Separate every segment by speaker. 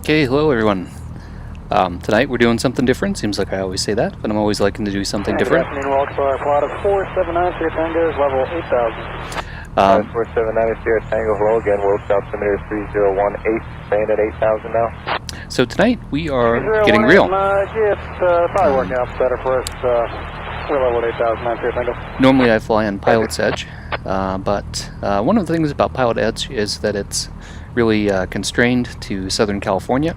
Speaker 1: Okay, hello everyone. Tonight we're doing something different. Seems like I always say that, but I'm always liking to do something different.
Speaker 2: Good afternoon, Walker. Pilot 479, Sierra Tango is level 8,000.
Speaker 3: 479 Sierra Tango, hello again. World altimeter 3018, staying at 8,000 now.
Speaker 1: So tonight we are getting real.
Speaker 2: It's probably working out better for us. We're level 8,000, Sierra Tango.
Speaker 1: Normally I fly on PilotEdge, but one of the things about PilotEdge is that it's really constrained to Southern California,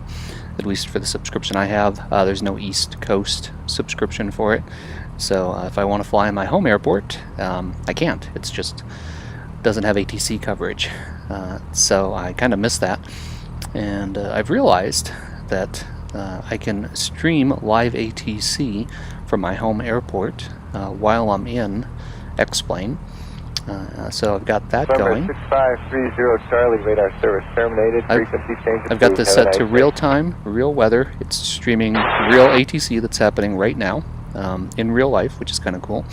Speaker 1: at least for the subscription I have. There's no East Coast subscription for it, so if I want to fly in my home airport, I can't. It's just doesn't have ATC coverage, so I kind of miss that. And I've realized that I can stream LiveATC from my home airport while I'm in XPlane. So I've got that going.
Speaker 3: 6530 Charlie, radar service terminated. Frequency change.
Speaker 1: I've got this set to real time, real weather. It's streaming real ATC that's happening right now in real life, which is kind of cool.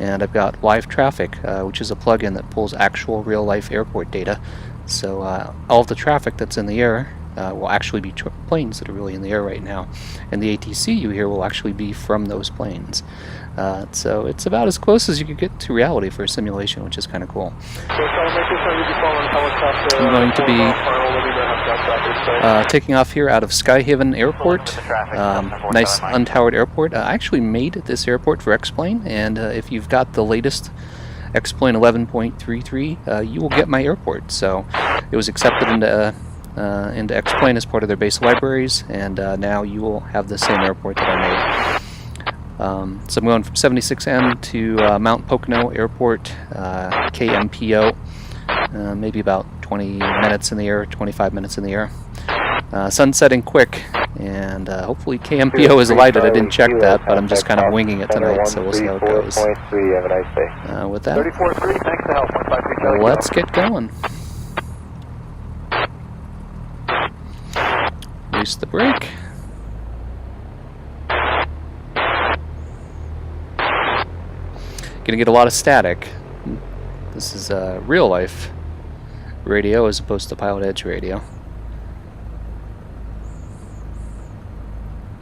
Speaker 1: And I've got live traffic, which is a plugin that pulls actual real life airport data. So all of the traffic that's in the air will actually be planes that are really in the air right now. And the ATC you hear will actually be from those planes. So it's about as close as you could get to reality for a simulation, which is kind of cool. I'm going to be taking off here out of Skyhaven Airport, nice untowered airport. I actually made this airport for XPlane, and if you've got the latest XPlane 11.33, you will get my airport. So it was accepted into XPlane as part of their base libraries, and now you will have the same airport that I made. So I'm going from 76M to Mount Pocono Airport, KMPO, maybe about 20 minutes in the air, 25 minutes in the air. Sun's setting quick, and hopefully KMPO is lighted. I didn't check that, but I'm just kind of winging it tonight, so we'll see how it goes. With that, let's get going. Release the brake. Gonna get a lot of static. This is real life radio as opposed to PilotEdge radio.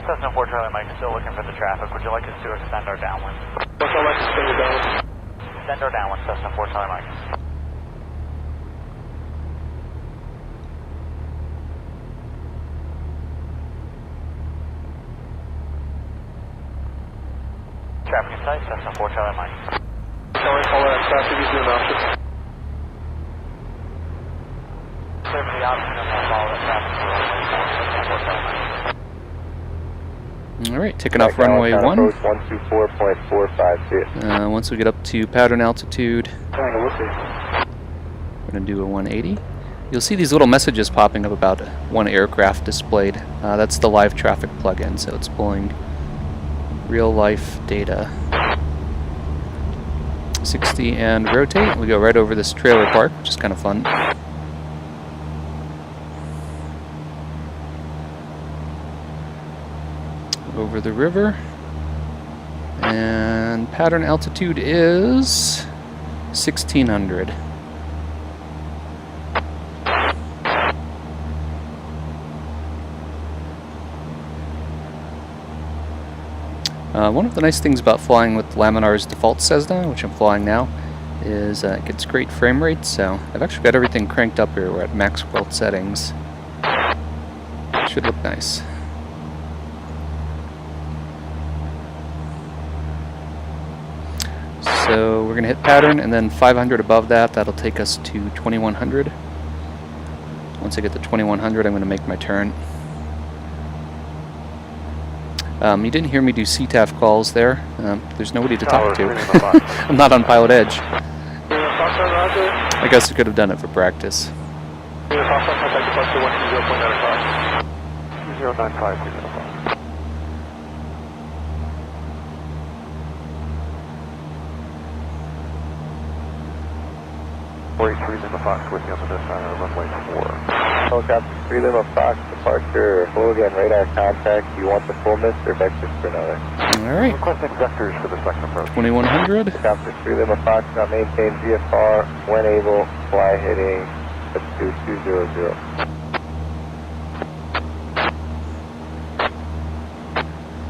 Speaker 4: Cessna 4 Charlie Mike, still looking for the traffic. Would you like us to extend our downwind? Extend our downwind, Cessna 4 Charlie Mike. Traffic in sight, Cessna 4 Charlie Mike.
Speaker 2: Charlie, follow that traffic, use your option.
Speaker 4: Clear for the option and we'll follow that traffic for Cessna 4 Charlie Mike.
Speaker 1: Alright, taking off runway 1.
Speaker 3: 124.45.
Speaker 1: Once we get up to pattern altitude, we're going to do a 180. You'll see these little messages popping up about one aircraft displayed. That's the live traffic plugin, so it's pulling real life data. 60 and rotate. We go right over this trailer park, which is kind of fun. Over the river. And pattern altitude is 1600. One of the nice things about flying with Laminar's default Cessna, which I'm flying now, is it gets great frame rates, so I've actually got everything cranked up here. We're at max world settings. Should look nice. So we're going to hit pattern, and then 500 above that, that'll take us to 2100. Once I get to 2100, I'm going to make my turn. You didn't hear me do CTAF calls there. There's nobody to talk to. I'm not on PilotEdge. I guess I could have done it for practice.
Speaker 4: 43 Lima Fox with you on the runway 4.
Speaker 3: Helicopter 3 Lima Fox, departure, hello again, radar contact. You want the full miss or vectors for another?
Speaker 1: Alright.
Speaker 4: Requesting vectors for the second approach.
Speaker 1: 2100.
Speaker 3: Helicopter 3 Lima Fox, now maintain VFR, when able, fly heading 2200.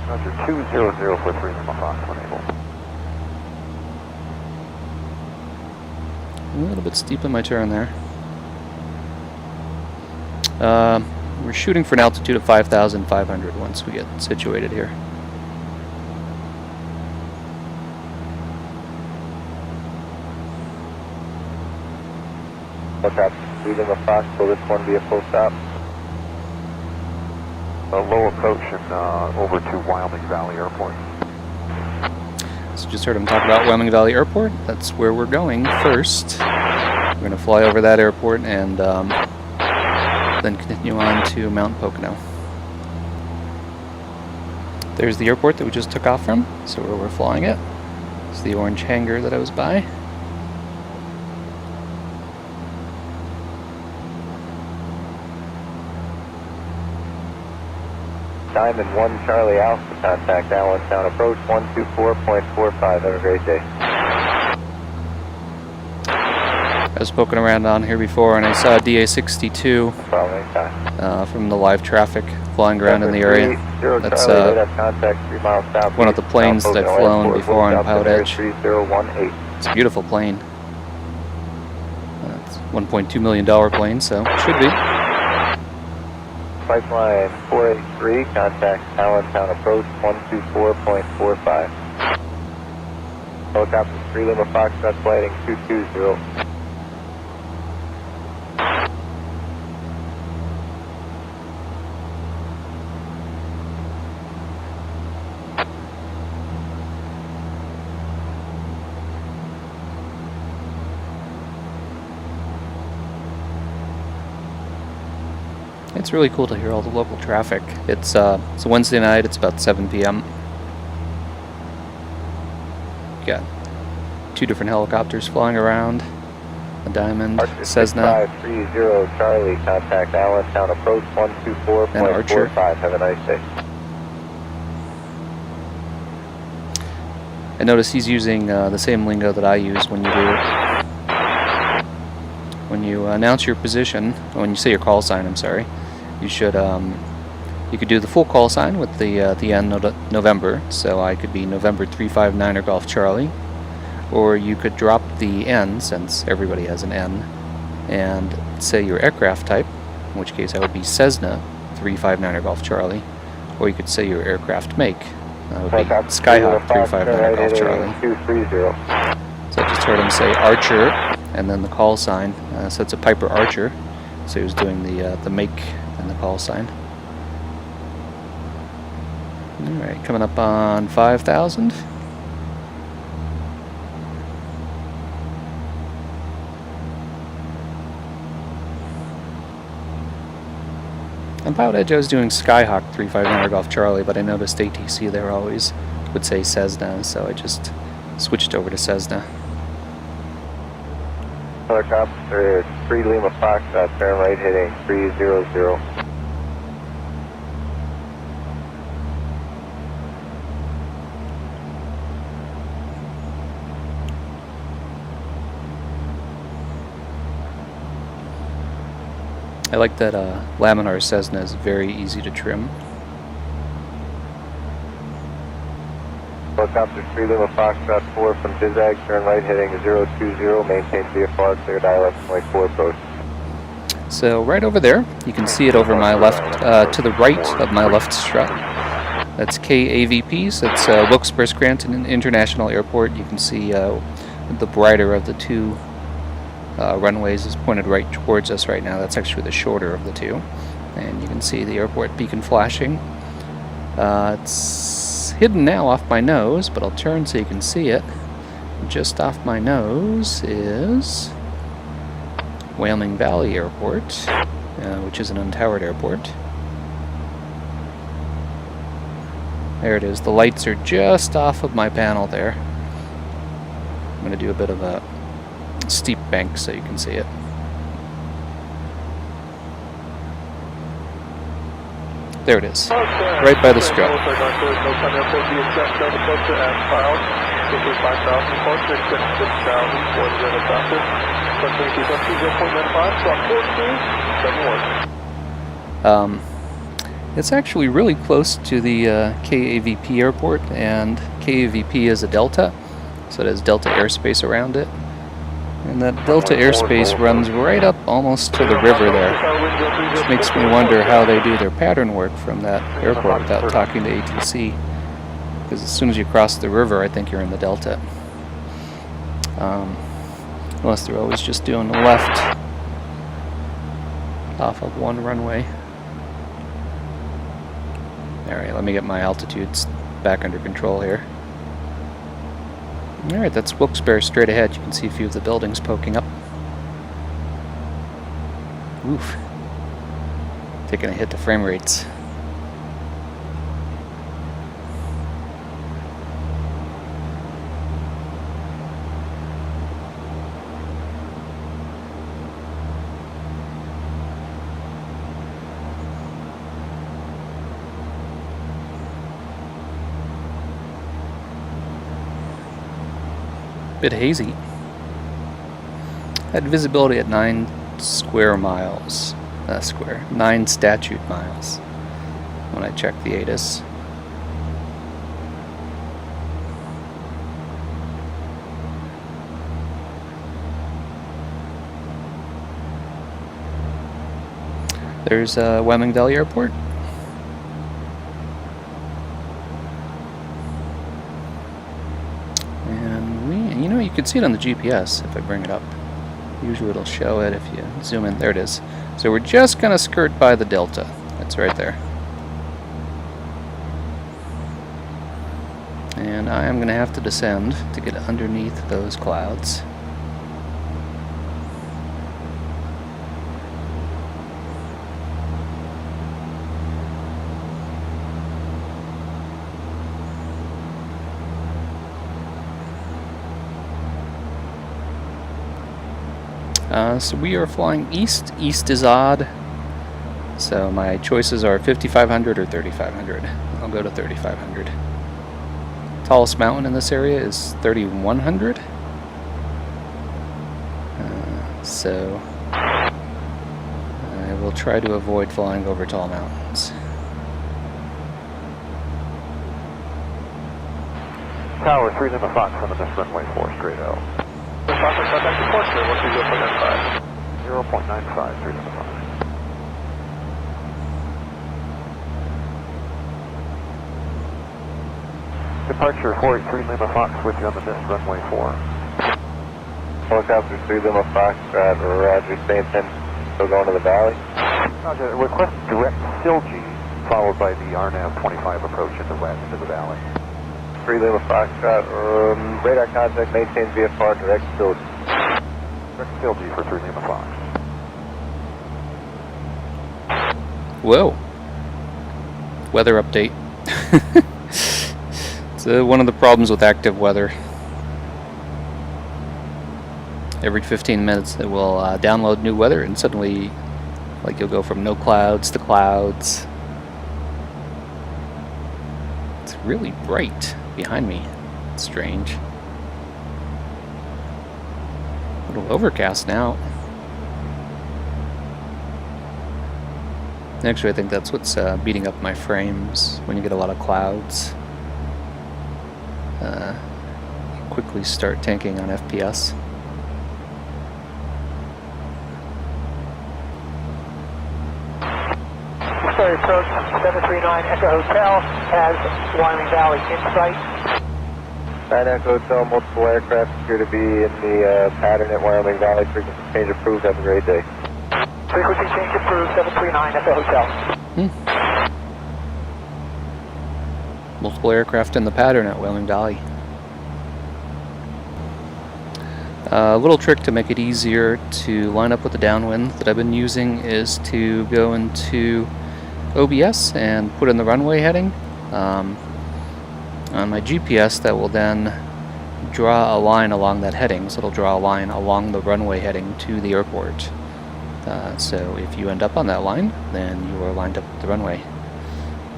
Speaker 3: Roger, 200 for 3 Lima Fox, unable.
Speaker 1: A little bit steep in my turn there. We're shooting for an altitude of 5,500 once we get situated here.
Speaker 3: What's up? 3 Lima Fox, will this one be a full stop? A low approach and over to Wyoming Valley Airport.
Speaker 1: So just heard him talk about Wyoming Valley Airport. That's where we're going first. We're going to fly over that airport and then continue on to Mount Pocono. There's the airport that we just took off from, so where we're flying it. It's the orange hangar that I was by.
Speaker 3: Diamond 1 Charlie Alpha, contact Allentown approach 124.45. Have a great day.
Speaker 1: I was poking around on here before and I saw a DA-62 from the live traffic flying around in the area. That's one of the planes that I've flown before on PilotEdge. It's a beautiful plane. It's a $1.2 million plane, so it should be.
Speaker 3: Pipeline 483, contact Allentown approach 124.45. Helicopter 3 Lima Foxtrot flighting 220.
Speaker 1: It's really cool to hear all the local traffic. It's a Wednesday night, it's about 7 p.m. Got 2 different helicopters flying around. A Diamond, Cessna,
Speaker 3: 530 Charlie, contact Allentown approach 124.45. Have a nice day.
Speaker 1: I notice he's using the same lingo that I use when you announce your position, when you say your call sign, I'm sorry. You should you could do the full call sign with the N November, so I could be November 359er Golf Charlie, or you could drop the N, since everybody has an N, and say your aircraft type, in which case I would be Cessna 359er Golf Charlie, or you could say your aircraft make. That would be Skyhawk 359er Golf Charlie. So I just heard him say Archer, and then the call sign. So it's a Piper Archer. So he was doing the make and the call sign. Alright, coming up on 5,000. On PilotEdge I was doing Skyhawk 359er Golf Charlie, but I noticed ATC there always would say Cessna, so I just switched over to Cessna.
Speaker 3: Helicopter 3 Lima Foxtrot, turn right heading 300.
Speaker 1: I like that laminar Cessna is very easy to trim.
Speaker 3: Helicopter 3 Lima Foxtrot 4 from Zigzag, turn right heading 020, maintain VFR, cleared ILS 24 approach.
Speaker 1: So right over there, you can see it over my left, to the right of my left strut. That's KAVP, so it's Wilkes-Barre Scranton International Airport. You can see the brighter of the two runways is pointed right towards us right now. That's actually the shorter of the two. And you can see the airport beacon flashing. It's hidden now off my nose, but I'll turn so you can see it. Just off my nose is Wyoming Valley Airport, which is an untowered airport. There it is. The lights are just off of my panel there. I'm going to do a bit of a steep bank so you can see it. There it is, right by the strut. It's actually really close to the KAVP airport, and KAVP is a delta, so it has delta airspace around it. And that delta airspace runs right up almost to the river there, which makes me wonder how they do their pattern work from that airport without talking to ATC. Because as soon as you cross the river, I think you're in the delta. Unless they're always just doing the left off of one runway. Alright, let me get my altitudes back under control here. Alright, that's Wilkes-Barre straight ahead. You can see a few of the buildings poking up. Oof. Taking a hit to frame rates. Bit hazy. Had visibility at 9 square miles. 9 statute miles when I checked the ATIS. There's Wyoming Valley Airport. You can see it on the GPS if I bring it up. Usually it'll show it if you zoom in. There it is. So we're just going to skirt by the delta. It's right there. And I am going to have to descend to get underneath those clouds. So we are flying east. East is odd. So my choices are 5,500 or 3,500. I'll go to 3,500. Tallest mountain in this area is 3,100. So I will try to avoid flying over tall mountains.
Speaker 2: Tower 3 Lima Fox on the missed runway 4 straight out. Fox, contact departure, what's your 0.95? 0.95, 3 Lima Fox. Departure 483 Lima Fox with you on the missed runway 4.
Speaker 3: Helicopter 3 Lima Fox, Roger, stay in 10, still going to the valley.
Speaker 2: Roger, request direct SILG followed by the RNAV 25 approach in the west to the valley.
Speaker 3: 3 Lima Fox, radar contact, maintain VFR, direct SILG.
Speaker 2: Direct SILG for 3 Lima Fox.
Speaker 1: Whoa. Weather update. It's one of the problems with active weather. Every 15 minutes it will download new weather, and suddenly like you'll go from no clouds to clouds. It's really bright behind me. It's strange. A little overcast now. Actually, I think that's what's beating up my frames. When you get a lot of clouds, you quickly start tanking on FPS.
Speaker 4: Sorry, approach 739 Echo Hotel has Wyoming Valley in sight.
Speaker 3: 9 Echo Hotel, multiple aircraft appear to be in the pattern at Wyoming Valley. Frequency change approved. Have a great day.
Speaker 4: Frequency change approved, 739 Echo Hotel.
Speaker 1: Multiple aircraft in the pattern at Wyoming Valley. A little trick to make it easier to line up with the downwind that I've been using is to go into OBS and put in the runway heading. On my GPS, that will then draw a line along that heading, so it'll draw a line along the runway heading to the airport. So if you end up on that line, then you are lined up with the runway.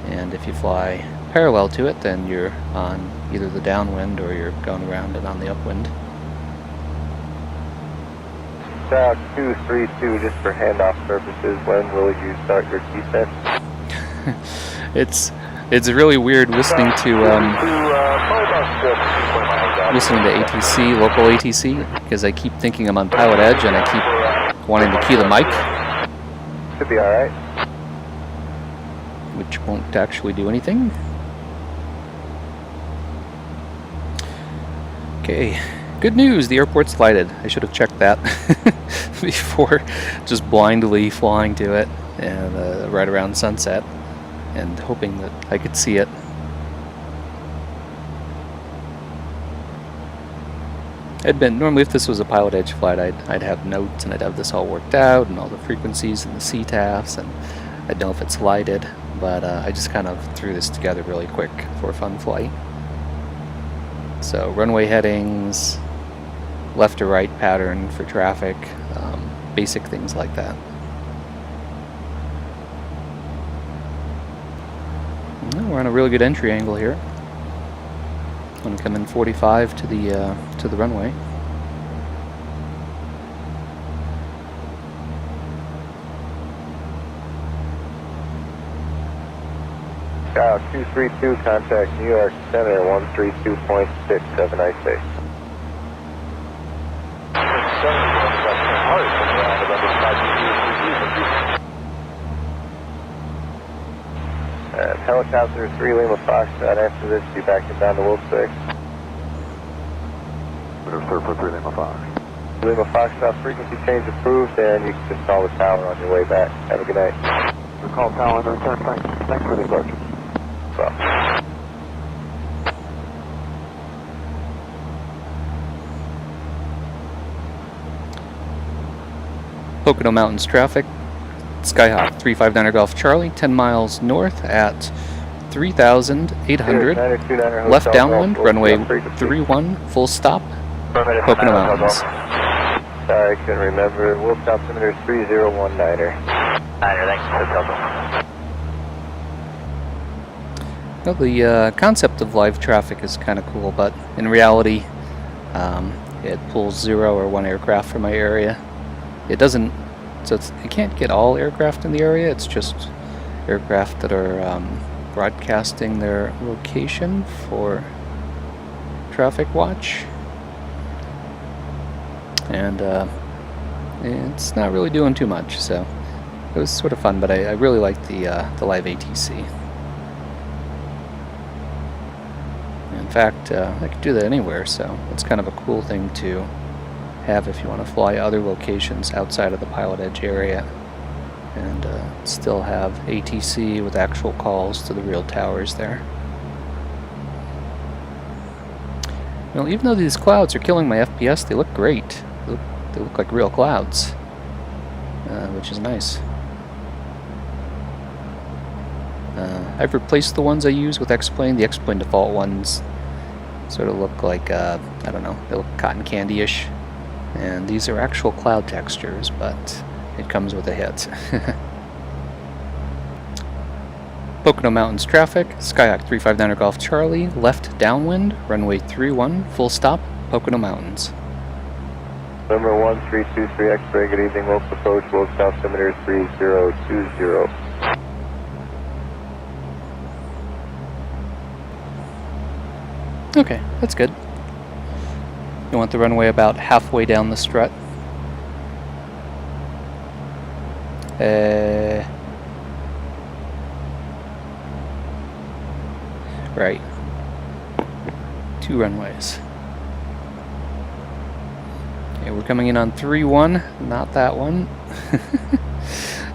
Speaker 1: And if you fly parallel to it, then you're on either the downwind or you're going around and on the upwind.
Speaker 3: South 232, just for handoff purposes, when will you start your descent?
Speaker 1: it's really weird listening to ATC, local ATC, because I keep thinking I'm on PilotEdge and I keep wanting to key the mic,
Speaker 3: Should be alright.
Speaker 1: which won't actually do anything. Okay, good news, the airport's lighted. I should have checked that before just blindly flying to it and right around sunset and hoping that I could see it. Normally if this was a PilotEdge flight, I'd have notes and I'd have this all worked out and all the frequencies and the CTAFs, and I'd know if it's lighted, but I just kind of threw this together really quick for a fun flight. So runway headings, left to right pattern for traffic, basic things like that. Well, we're on a really good entry angle here. I'm going to come in 45 to the runway.
Speaker 3: Scout 232, contact New York Center 132.6. Have a nice day. Helicopter 3 Lima Foxtrot, after this, be backing down to Wilkes-Barre.
Speaker 2: Sir, for 3 Lima Fox.
Speaker 3: Lima Foxtrot, frequency change approved, and you can just call the tower on your way back. Have a good night.
Speaker 2: We call tower and return. Thanks for the departure.
Speaker 3: Well.
Speaker 1: Pocono Mountains traffic. Skyhawk 359er Golf Charlie, 10 miles north at 3,800. Left downwind, runway 31, full stop, Pocono Mountains.
Speaker 3: Sorry, I couldn't remember. We'll stop altimeter 3019er. Thanks.
Speaker 1: Well, the concept of live traffic is kind of cool, but in reality, it pulls 0 or 1 aircraft from my area. It doesn't. So it can't get all aircraft in the area, it's just aircraft that are broadcasting their location for traffic watch. And it's not really doing too much, so it was sort of fun, but I really liked the LiveATC. In fact, I could do that anywhere, so it's kind of a cool thing to have if you want to fly other locations outside of the PilotEdge area and still have ATC with actual calls to the real towers there. Well, even though these clouds are killing my FPS, they look great. They look like real clouds, which is nice. I've replaced the ones I use with XPlane. The XPlane default ones sort of look like, I don't know, they look cotton candy-ish. And these are actual cloud textures, but it comes with a hit. Pocono Mountains traffic, Skyhawk 359er Golf Charlie, left downwind, runway 31, full stop, Pocono Mountains.
Speaker 3: Number 1323 X-ray, good evening, local approach, Wilkes altimeter 3020.
Speaker 1: Okay, that's good. You want the runway about halfway down the strut. Right. 2 runways. Okay, we're coming in on 3-1, not that one.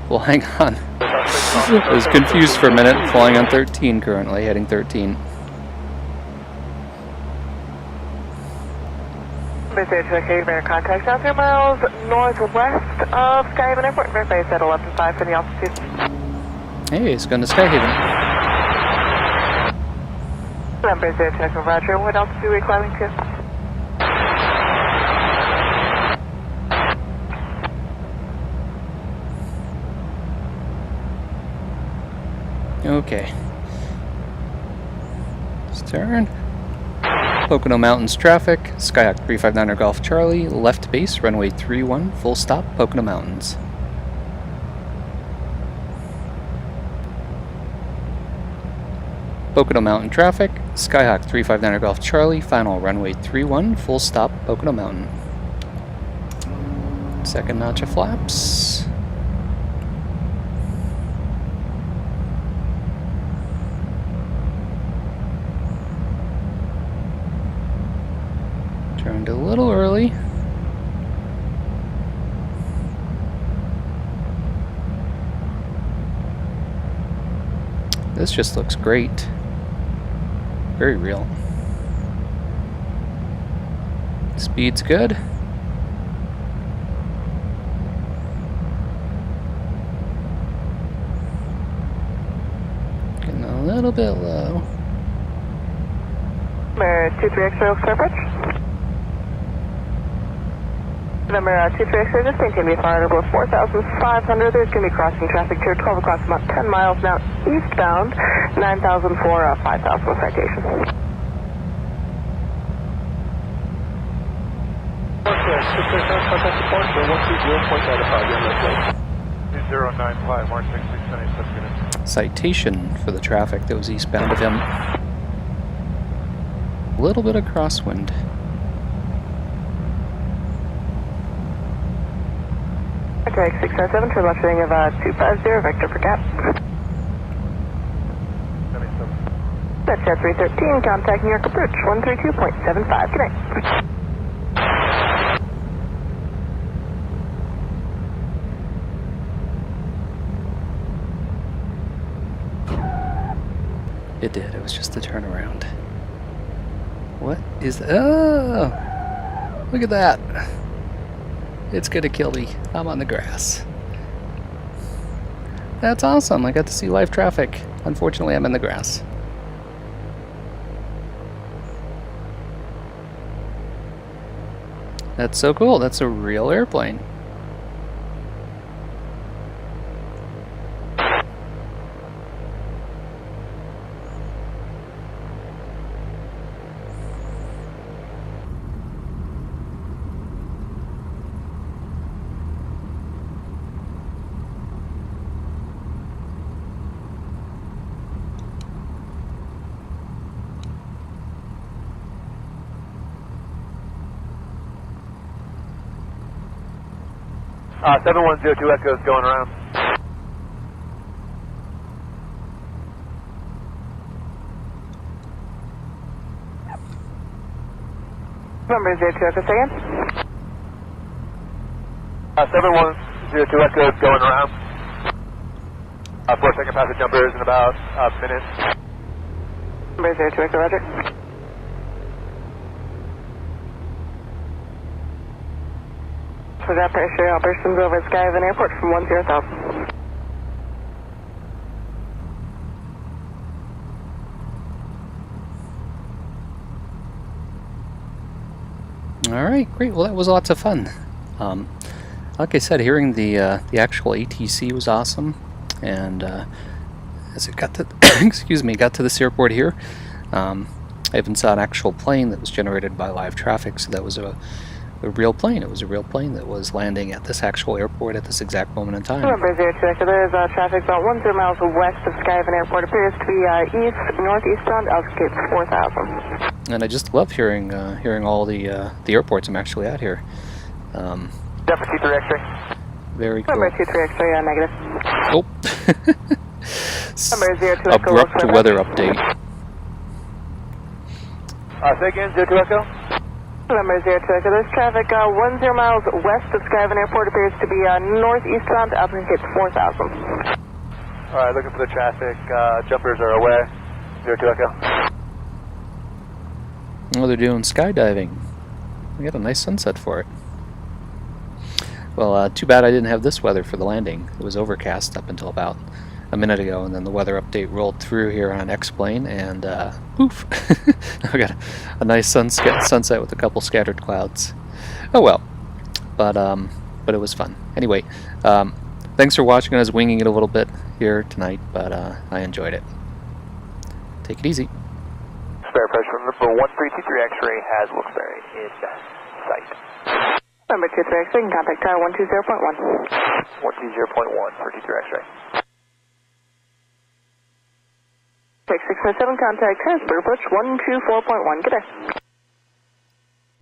Speaker 1: Well, hang on. I was confused for a minute, flying on 13 currently, heading 13.
Speaker 4: Skyhaven contact out 3 miles northwest of Skyhaven Airport. Verify it's at 11.5 for the altitude.
Speaker 1: Hey, it's going to Skyhaven.
Speaker 4: Number 0, Technical Roger. What altitude are we climbing to?
Speaker 1: Okay. Stern. Pocono Mountains traffic, Skyhawk 359er Golf Charlie, left base, runway 31, full stop, Pocono Mountains. Pocono Mountain traffic, Skyhawk 359 Golf Charlie, final runway 31, full stop Pocono Mountain. Second notch of flaps. Turned a little early. This just looks great. Very real. Speed's good. Getting a little bit low.
Speaker 4: Number 23X-ray clear approach. Number 23X-ray, this thing can be fired over 4,500. There's going to be crossing traffic here, 12 o'clock, about 10 miles now eastbound, 9,000 for 5,000 citation.
Speaker 3: Contact support for 130.95,
Speaker 2: 2095, Mark 6677.
Speaker 1: Citation for the traffic that was eastbound of him. A little bit of crosswind.
Speaker 4: Okay, 697 to left heading of 250, vector for cap. That's Jet 313, contact New York approach, 132.75, good night.
Speaker 1: It did, it was just a turnaround. What is that? Oh! Look at that! It's gonna kill me. I'm on the grass. That's awesome. I got to see live traffic. Unfortunately, I'm in the grass. That's so cool. That's a real airplane.
Speaker 2: Uh, 7102 Echo's going around.
Speaker 4: Number 02 Echo, say again.
Speaker 2: 7102 Echo's going around. 4 second passage numbers in about a minute.
Speaker 4: Number 02 Echo, roger. For that pressure, operations over at Skyhaven Airport from 10,000.
Speaker 1: All right, great. Well, that was lots of fun. Like I said, hearing the actual ATC was awesome, and as it got to excuse me, got to this airport here, I even saw an actual plane that was generated by live traffic. So that was a real plane. It was a real plane that was landing at this actual airport at this exact moment in time.
Speaker 4: Number 02 Echo, there is traffic about 10 miles west of Skyhaven Airport. Appears to be northeastbound, altitude 4,000.
Speaker 1: And I just love hearing all the airports I'm actually at here.
Speaker 2: Number 23 X-ray.
Speaker 1: Very cool.
Speaker 4: Number 23 X-ray, negative.
Speaker 1: Oh.
Speaker 4: Number 02 Echo.
Speaker 1: Abrupt weather update.
Speaker 2: Say again, 02 Echo.
Speaker 4: Number 02 Echo, there's traffic 10 miles west of Skyhaven Airport. Appears to be northeastbound, altitude 4,000.
Speaker 2: Alright, looking for the traffic. Jumpers are away. 02 Echo.
Speaker 1: Oh, they're doing skydiving. We got a nice sunset for it. Well, too bad I didn't have this weather for the landing. It was overcast up until about a minute ago, and then the weather update rolled through here on XPlane, and poof! I got a nice sunset with a couple scattered clouds. Oh well, but it was fun. Anyway, thanks for watching. I was winging it a little bit here tonight, but I enjoyed it. Take it easy.
Speaker 2: Spare pressure number 1323 X-ray has Wilkes-Barre in sight.
Speaker 4: Number 23 X-ray, can contact tower 120.1.
Speaker 2: 120.1 for 23 X-ray.
Speaker 4: Take 7 contact transport approach 124.1. Good day.